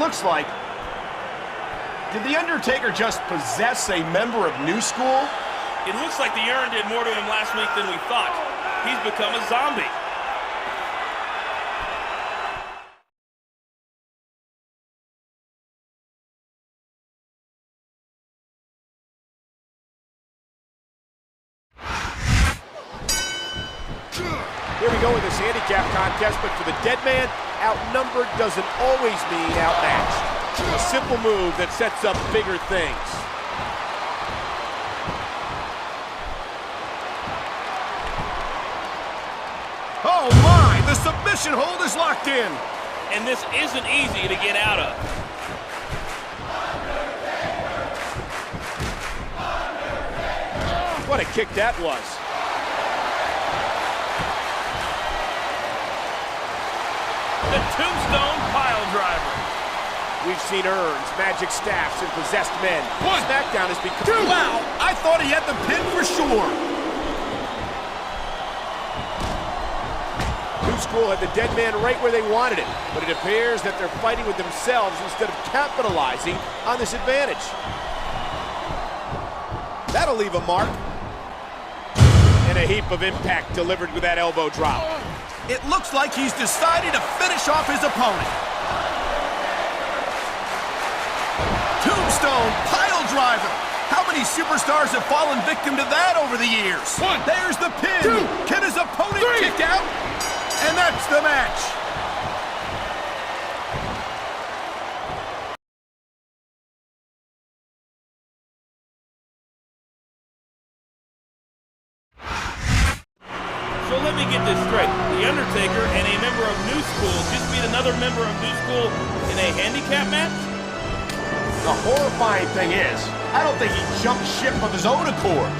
looks like... Did The Undertaker just possess a member of New School? It looks like the urn did more to him last week than we thought. He's become a zombie. Here we go with this handicap contest, but for the dead man, outnumbered doesn't always mean outmatched. A simple move that sets up bigger things. Oh my, the submission hold is locked in. And this isn't easy to get out of. What a kick that was. The tombstone pile driver. We've seen urns, magic staffs, and possessed men. SmackDown has become... Two. Wow, I thought he had the pin for sure. New School had the dead man right where they wanted it, but it appears that they're fighting with themselves instead of capitalizing on this advantage. That'll leave a mark. And a heap of impact delivered with that elbow drop. It looks like he's decided to finish off his opponent. Tombstone pile driver. How many superstars have fallen victim to that over the years? One. There's the pin. Two. Can his opponent kick out? And that's the match. So let me get this straight. The Undertaker and a member of New School just beat another member of New School in a handicap match? The horrifying thing is, I don't think he jumped ship of his own accord.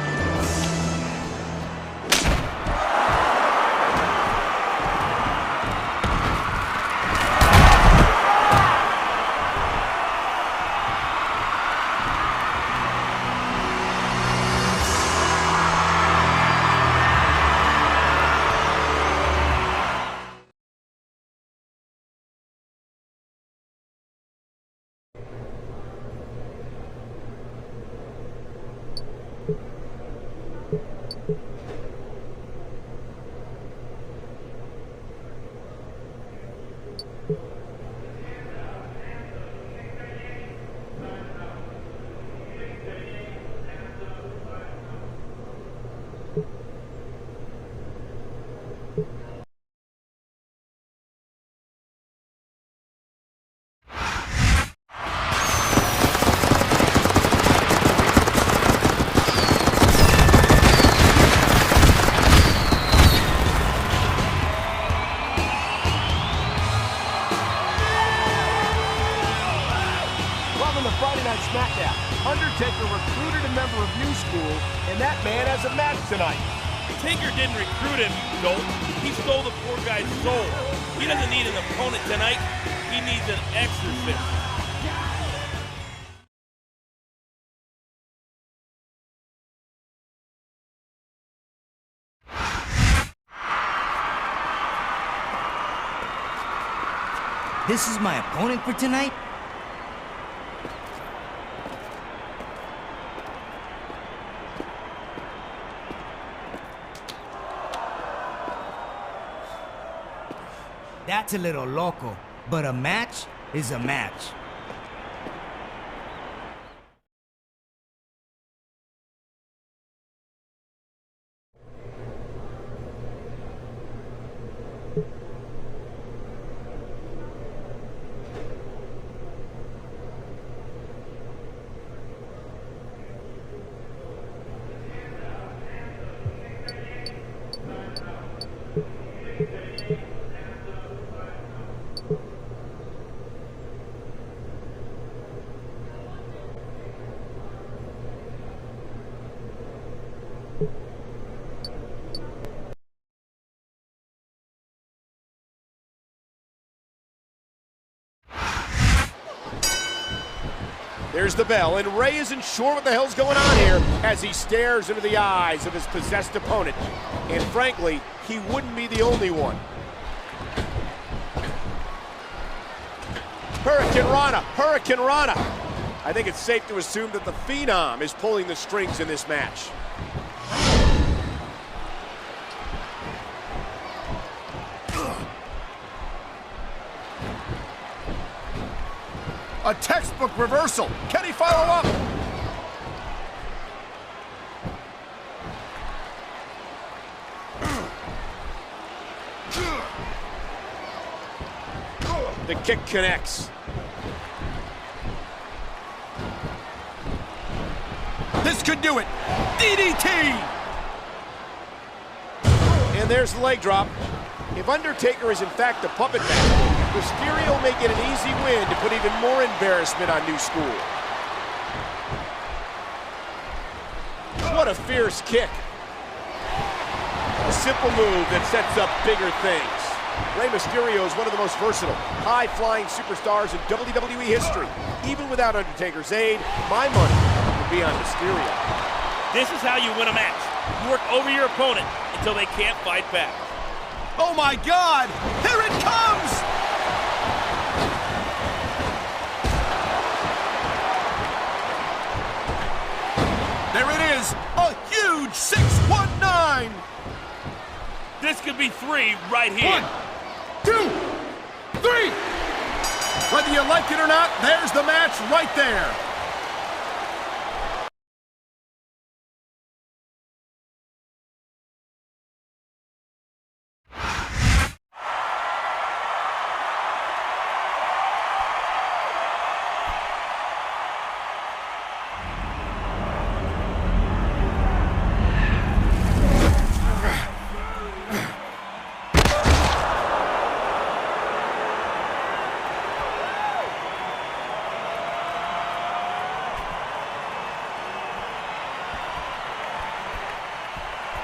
Friday Night SmackDown, Undertaker recruited a member of New School, and that man has a match tonight. Taker didn't recruit him, Gold. He stole the poor guy's soul. He doesn't need an opponent tonight. He needs an exorcist. This is my opponent for tonight? That's a little loco, but a match is a match. There's the bell, and Ray isn't sure what the hell's going on here as he stares into the eyes of his possessed opponent. And frankly, he wouldn't be the only one. Hurricane Rana, Hurricane Rana. I think it's safe to assume that the Phenom is pulling the strings in this match. A textbook reversal. Can he follow up? The kick connects. This could do it. DDT! And there's the leg drop. If Undertaker is in fact the puppet master, Mysterio may get an easy win to put even more embarrassment on New School. What a fierce kick. A simple move that sets up bigger things. Rey Mysterio is one of the most versatile, high-flying superstars in WWE history. Even without Undertaker's aid, my money would be on Mysterio. This is how you win a match. You work over your opponent until they can't fight back. Oh my God! Here it comes! There it is, a huge 619! This could be 3 right here. 1, 2, 3! Whether you like it or not, there's the match right there.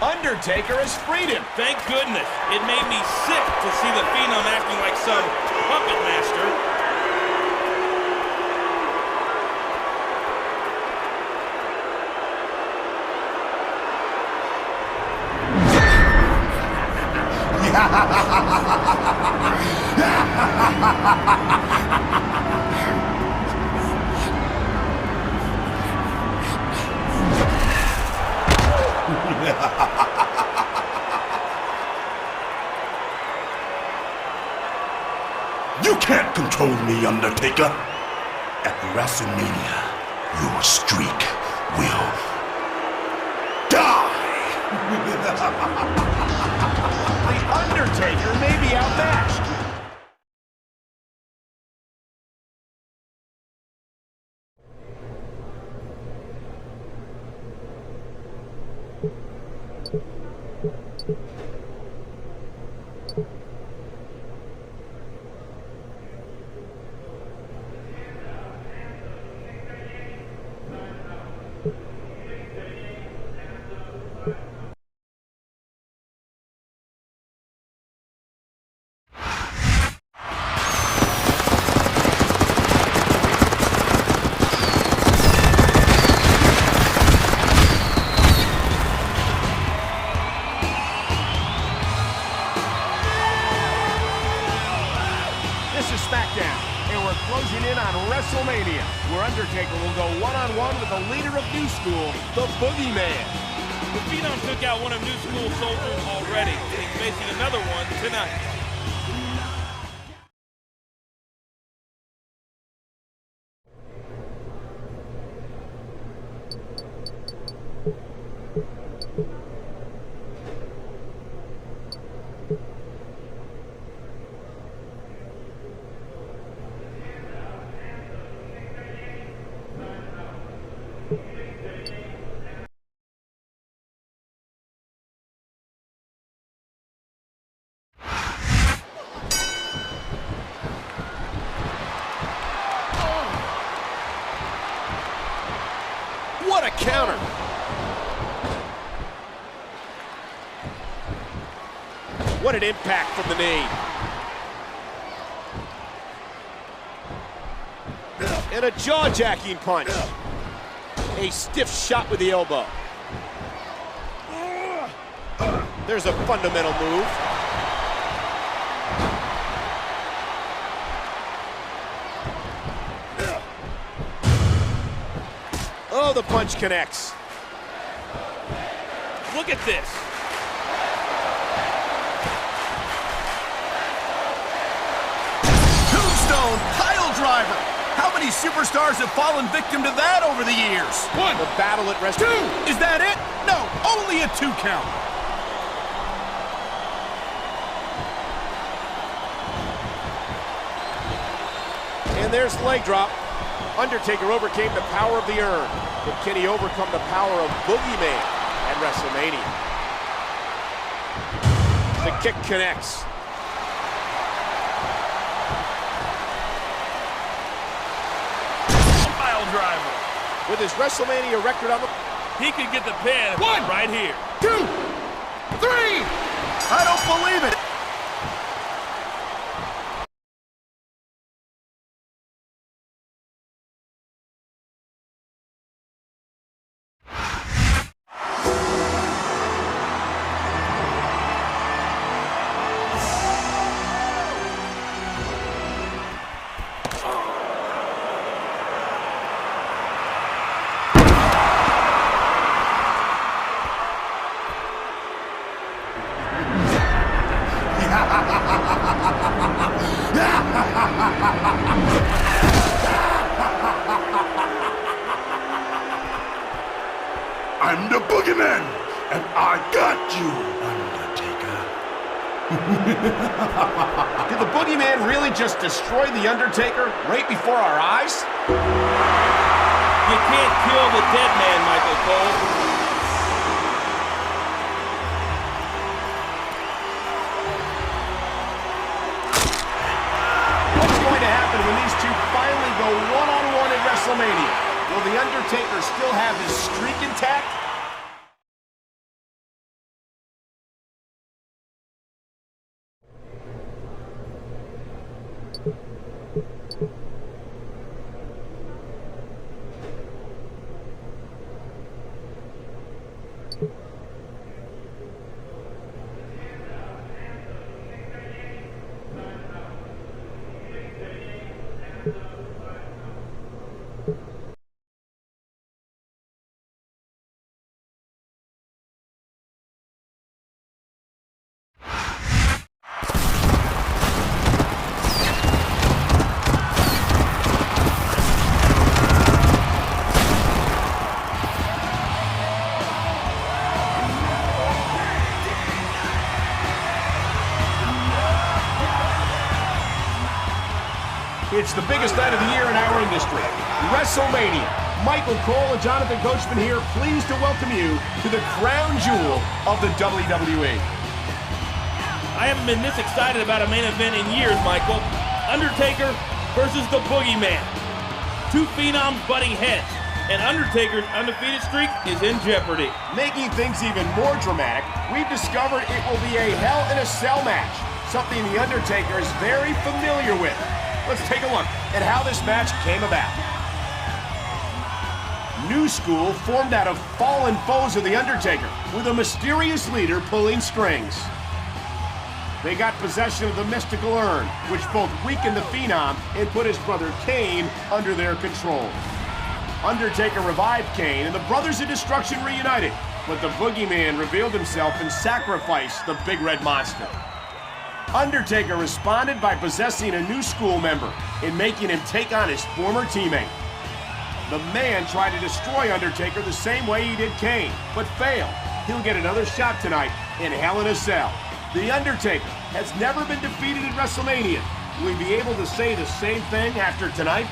Undertaker has freed him. Thank goodness. It made me sick to see the Phenom acting like some puppet master. You can't control me, Undertaker. At WrestleMania, your streak will die. The Undertaker may be outmatched. This is SmackDown, and we're closing in on WrestleMania, where Undertaker will go one-on-one with the leader of New School, the Boogeyman. The Phenom took out one of New School soldiers already, and he's facing another one tonight. What a counter! What an impact from the knee. And a jaw-jacking punch. A stiff shot with the elbow. There's a fundamental move. Oh, the punch connects. Look at this. Tombstone pile driver. How many superstars have fallen victim to that over the years? One. The battle at Two. Is that it? No, only a 2 count. And there's the leg drop. Undertaker overcame the power of the urn. But can he overcome the power of Boogeyman at WrestleMania? The kick connects. Pile driver. With his WrestleMania record on the... He could get the pin. One. Right here. 2, 3. I don't believe it. I'm the boogeyman, and I got you, Undertaker. Did the Boogeyman really just destroy the Undertaker right before our eyes? You can't kill the dead man, Michael Cole. What's going to happen when these two finally go one-on-one at WrestleMania? Will the Undertaker still have his streak intact? It's the biggest night of the year in our industry, WrestleMania. Michael Cole and Jonathan Coachman here, pleased to welcome you to the crown jewel of the WWE. I haven't been this excited about a main event in years, Michael. Undertaker versus the Boogeyman. Two phenoms butting heads, and Undertaker's undefeated streak is in jeopardy. Making things even more dramatic, we've discovered it will be a Hell in a Cell match, something The Undertaker is very familiar with. Let's take a look at how this match came about. New School formed out of fallen foes of The Undertaker, with a mysterious leader pulling strings. They got possession of the mystical urn, which both weakened the Phenom and put his brother Kane under their control. Undertaker revived Kane, and the Brothers of Destruction reunited, but the Boogeyman revealed himself and sacrificed the Big Red Monster. Undertaker responded by possessing a New School member and making him take on his former teammate. The Man tried to destroy Undertaker the same way he did Kane, but failed. He'll get another shot tonight in Hell in a Cell. The Undertaker has never been defeated at WrestleMania. Will he be able to say the same thing after tonight?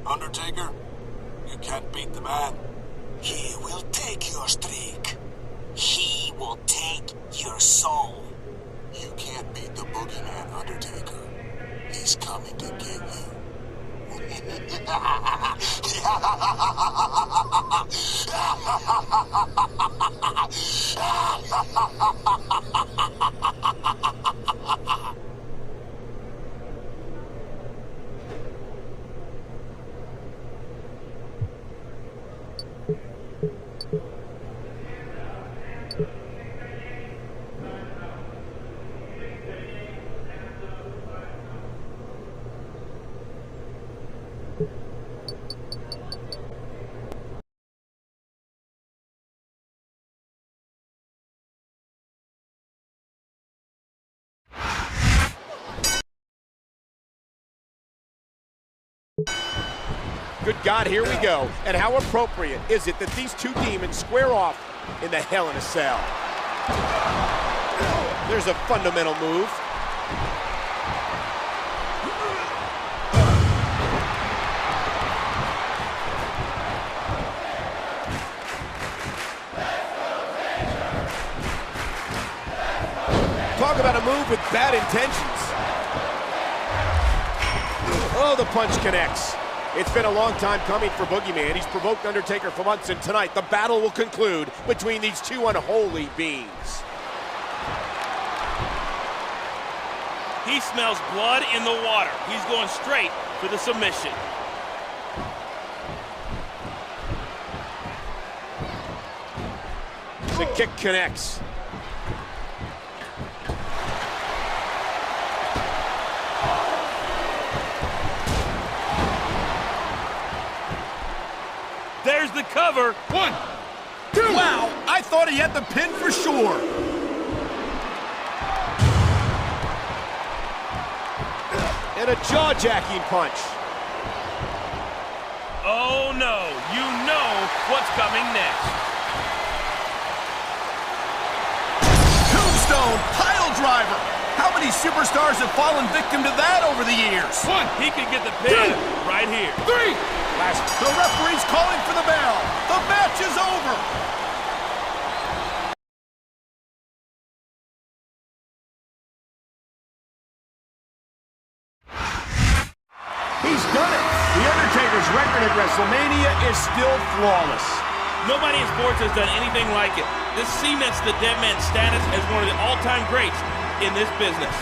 Undertaker, you can't beat the Man. He will take your streak. He will take your soul. He's coming to get you. Good God, here we go. And how appropriate is it that these two demons square off in the Hell in a Cell? There's a fundamental move. Talk about a move with bad intentions. Oh, the punch connects. It's been a long time coming for Boogeyman. He's provoked Undertaker for months, and tonight the battle will conclude between these two unholy beings. He smells blood in the water. He's going straight for the submission. The kick connects. There's the cover. 1, 2. Wow, I thought he had the pin for sure. And a jaw-jacking punch. Oh no, you know what's coming next. Tombstone pile driver. How many superstars have fallen victim to that over the years? 1, he could get the pin right here. 3. The referee's calling for the bell. The match is over. He's done it. The Undertaker's record at WrestleMania is still flawless. Nobody in sports has done anything like it. This cements the Dead Man's status as one of the all-time greats in this business.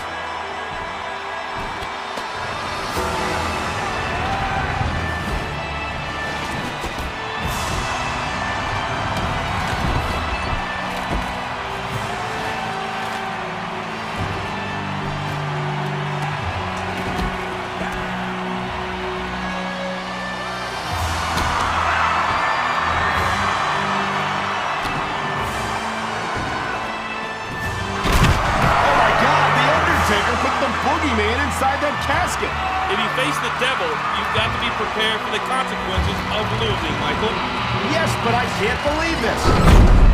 Put the Boogeyman inside that casket. If you face the devil, you've got to be prepared for the consequences of losing, Michael. Yes, but I can't believe this.